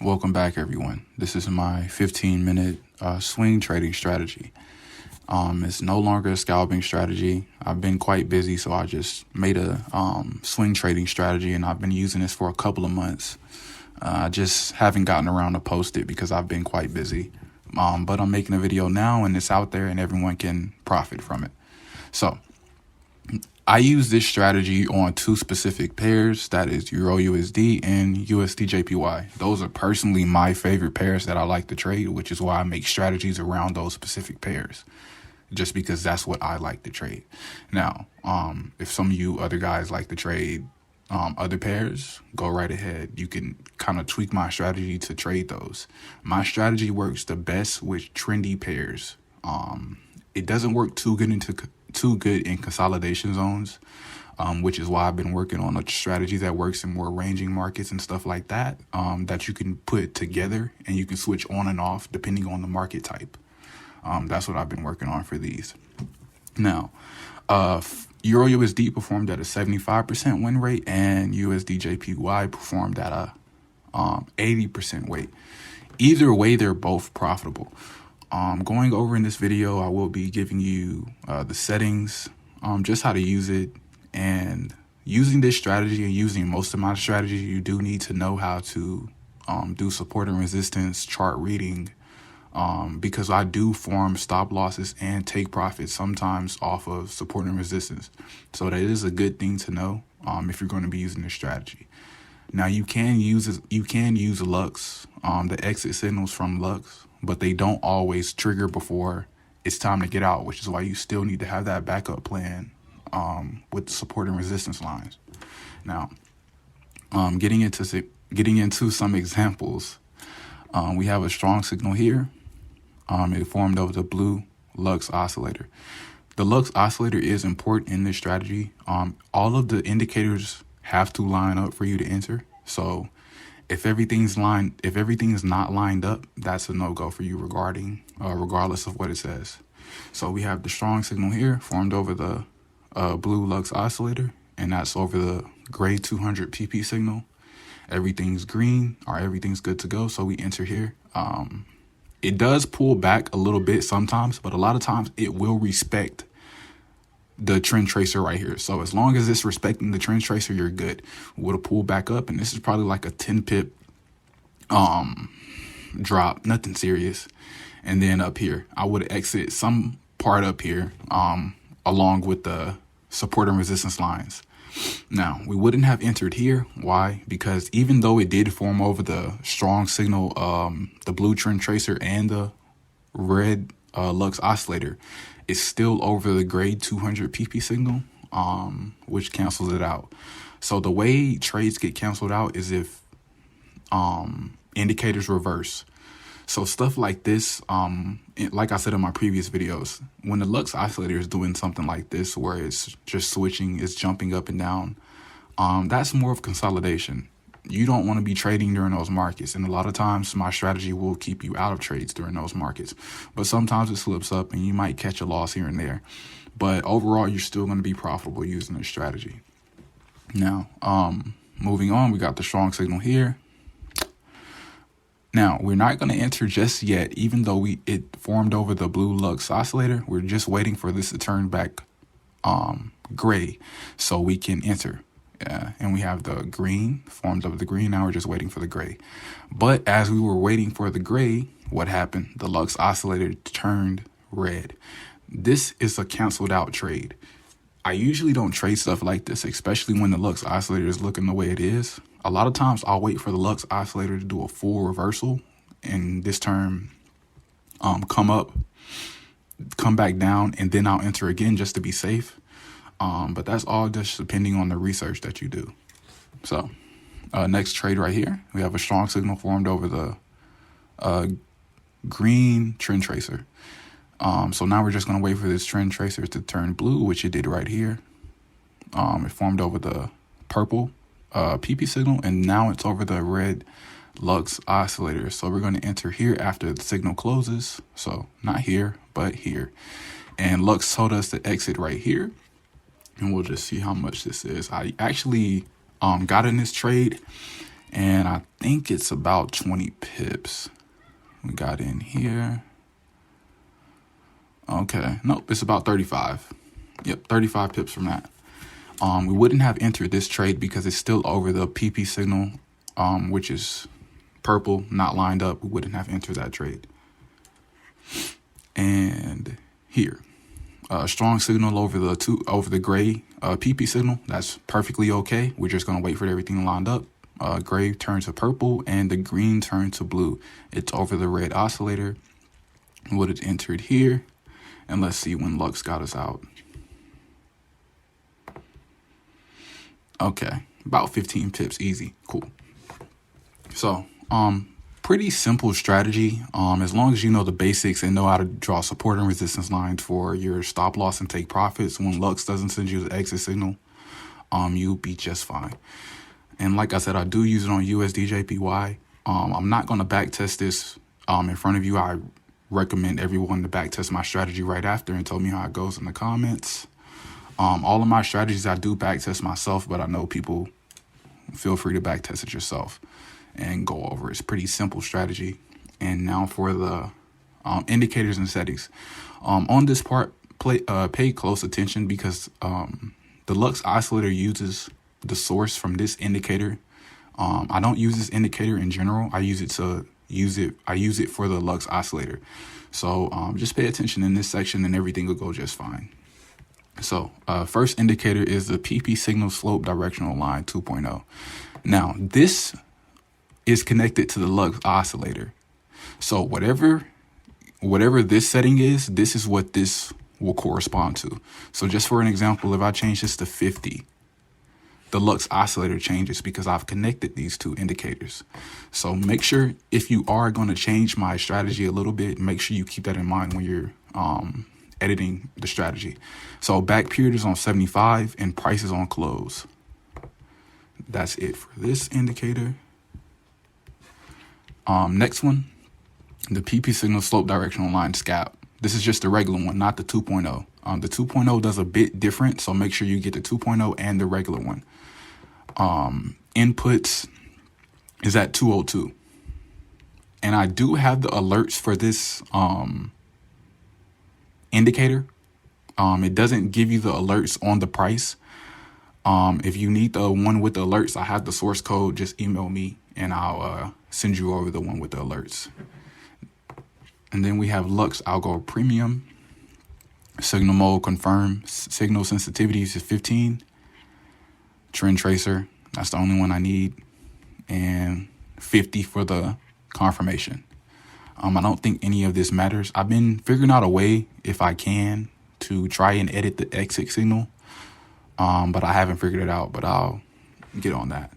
Welcome back, everyone. This is my 15-minute swing trading strategy. It's no longer a scalping strategy. I've been quite busy, so I just made a swing trading strategy, and I've been using this for a couple of months. I just haven't gotten around to post it because I've been quite busy. But I'm making a video now, and it's out there, and everyone can profit from it. So I use this strategy on two specific pairs, that is Euro USD and USD JPY. Those are personally my favorite pairs that I like to trade, which is why I make strategies around those specific pairs, just because that's what I like to trade. Now, if some of you other guys like to trade other pairs, go right ahead. You can kind of tweak my strategy to trade those. My strategy works the best with trendy pairs. It doesn't work too good in consolidation zones, which is why I've been working on a strategy that works in more ranging markets and stuff like that, that you can put together and you can switch on and off depending on the market type. That's what I've been working on for these. Now, Euro USD performed at a 75% win rate, and USD JPY performed at a 80% weight. Either way, they're both profitable. Going over in this video, I will be giving you the settings, just how to use it, and using this strategy and using most of my strategies, you do need to know how to do support and resistance, chart reading, because I do form stop losses and take profits sometimes off of support and resistance. So that is a good thing to know if you're going to be using this strategy. Now you can use LUX, the exit signals from LUX, but they don't always trigger before it's time to get out, which is why you still need to have that backup plan with the support and resistance lines. Now, getting into some examples, we have a strong signal here. It formed over the blue LUX oscillator. The LUX oscillator is important in this strategy. All of the indicators have to line up for you to enter. So if everything's not lined up, that's a no-go for you regardless of what it says. So we have the strong signal here formed over the blue LUX oscillator, and that's over the gray 200 PP signal. Everything's green, or everything's good to go. So we enter here. It does pull back a little bit sometimes, but a lot of times it will respect the trend tracer right here. So as long as it's respecting the trend tracer, you're good. We'll pull back up, and this is probably like a 10 pip drop, nothing serious. And then up here, I would exit some part up here along with the support and resistance lines. Now, we wouldn't have entered here. Why? Because even though it did form over the strong signal, the blue trend tracer and the red LUX oscillator, it's still over the gray 200 PP signal, which cancels it out. So the way trades get canceled out is if indicators reverse. So stuff like this, like I said in my previous videos, when the LUX oscillator is doing something like this, where it's just switching, it's jumping up and down, that's more of consolidation. You don't want to be trading during those markets. And a lot of times my strategy will keep you out of trades during those markets. But sometimes it slips up and you might catch a loss here and there. But overall, you're still going to be profitable using this strategy. Now, moving on, we got the strong signal here. Now, we're not going to enter just yet, even though it formed over the blue LUX oscillator. We're just waiting for this to turn back gray so we can enter. And we have the green formed over the green. Now we're just waiting for the gray. But as we were waiting for the gray, what happened? The LUX oscillator turned red. This is a canceled out trade. I usually don't trade stuff like this, especially when the LUX oscillator is looking the way it is. A lot of times I'll wait for the LUX oscillator to do a full reversal and this term come up, come back down, and then I'll enter again just to be safe. But that's all just depending on the research that you do. So next trade right here, we have a strong signal formed over the green trend tracer. So now we're just going to wait for this trend tracer to turn blue, which it did right here. It formed over the purple PP signal, and now it's over the red LUX oscillator. So we're going to enter here after the signal closes. So not here, but here. And LUX told us to exit right here. And we'll just see how much this is. I actually got in this trade And I think it's about 20 pips. We got in here. Okay, nope, it's about 35. Yep, 35 pips from that. We wouldn't have entered this trade because it's still over the PP signal, which is purple, not lined up. We wouldn't have entered that trade. And here, strong signal over the gray PP signal. That's perfectly okay. We're just gonna wait for everything lined up. Gray turns to purple and the green turns to blue. It's over the red oscillator. Would have entered here, and let's see when Lux got us out. Okay, about 15 pips, easy, cool. So, pretty simple strategy. As long as you know the basics and know how to draw support and resistance lines for your stop loss and take profits when Lux doesn't send you the exit signal, you'll be just fine. And like I said, I do use it on USD JPY. I'm not going to back test this in front of you. I recommend everyone to back test my strategy right after and tell me how it goes in the comments. All of my strategies I do back test myself, but I know people feel free to back test it yourself and go over. It's pretty simple strategy. And now for the indicators and settings. On this part, pay close attention because the LUX oscillator uses the source from this indicator. I don't use this indicator in general. I use it for the LUX oscillator. So just pay attention in this section and everything will go just fine. So first indicator is the PP signal slope directional line 2.0. Now this is connected to the LUX oscillator. So whatever this setting is, this is what this will correspond to. So just for an example, if I change this to 50, the LUX oscillator changes because I've connected these two indicators. So make sure if you are going to change my strategy a little bit, make sure you keep that in mind when you're editing the strategy. So back period is on 75 and price is on close. That's it for this indicator. Next one, the PP signal slope directional line scalp. This is just the regular one, not the 2.0. The 2.0 does a bit different, so make sure you get the 2.0 and the regular one. Inputs is at 202. And I do have the alerts for this indicator. It doesn't give you the alerts on the price. If you need the one with the alerts, I have the source code. Just email me and I'll send you over the one with the alerts. And then we have LUX Algo Premium. Signal mode confirm. Signal sensitivities is 15. Trend tracer, that's the only one I need. And 50 for the confirmation. I don't think any of this matters. I've been figuring out a way, if I can, to try and edit the exit signal. But I haven't figured it out, but I'll get on that.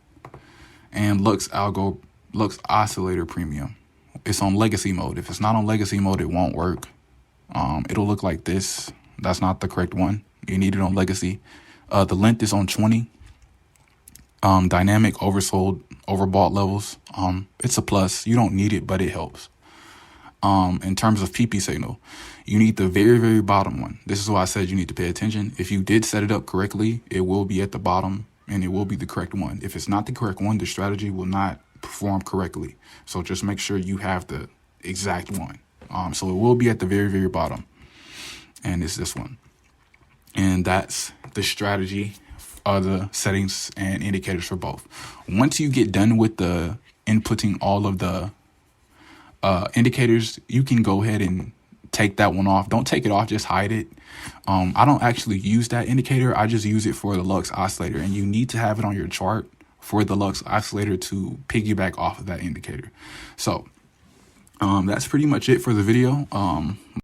And LUX Algo, LUX Oscillator Premium. It's on legacy mode. If it's not on legacy mode, it won't work. It'll look like this. That's not the correct one. You need it on legacy. The length is on 20. Dynamic oversold, overbought levels. It's a plus. You don't need it, but it helps. In terms of PP signal, you need the very, very bottom one. This is why I said you need to pay attention. If you did set it up correctly, it will be at the bottom and it will be the correct one. If it's not the correct one, the strategy will not perform correctly. So just make sure you have the exact one. So it will be at the very, very bottom. And it's this one. And that's the strategy of the settings and indicators for both. Once you get done with the inputting all of the indicators, you can go ahead and take that one off. Don't take it off, just hide it. I don't actually use that indicator. I just use it for the LUX oscillator, and you need to have it on your chart for the LUX oscillator to piggyback off of that indicator. So that's pretty much it for the video.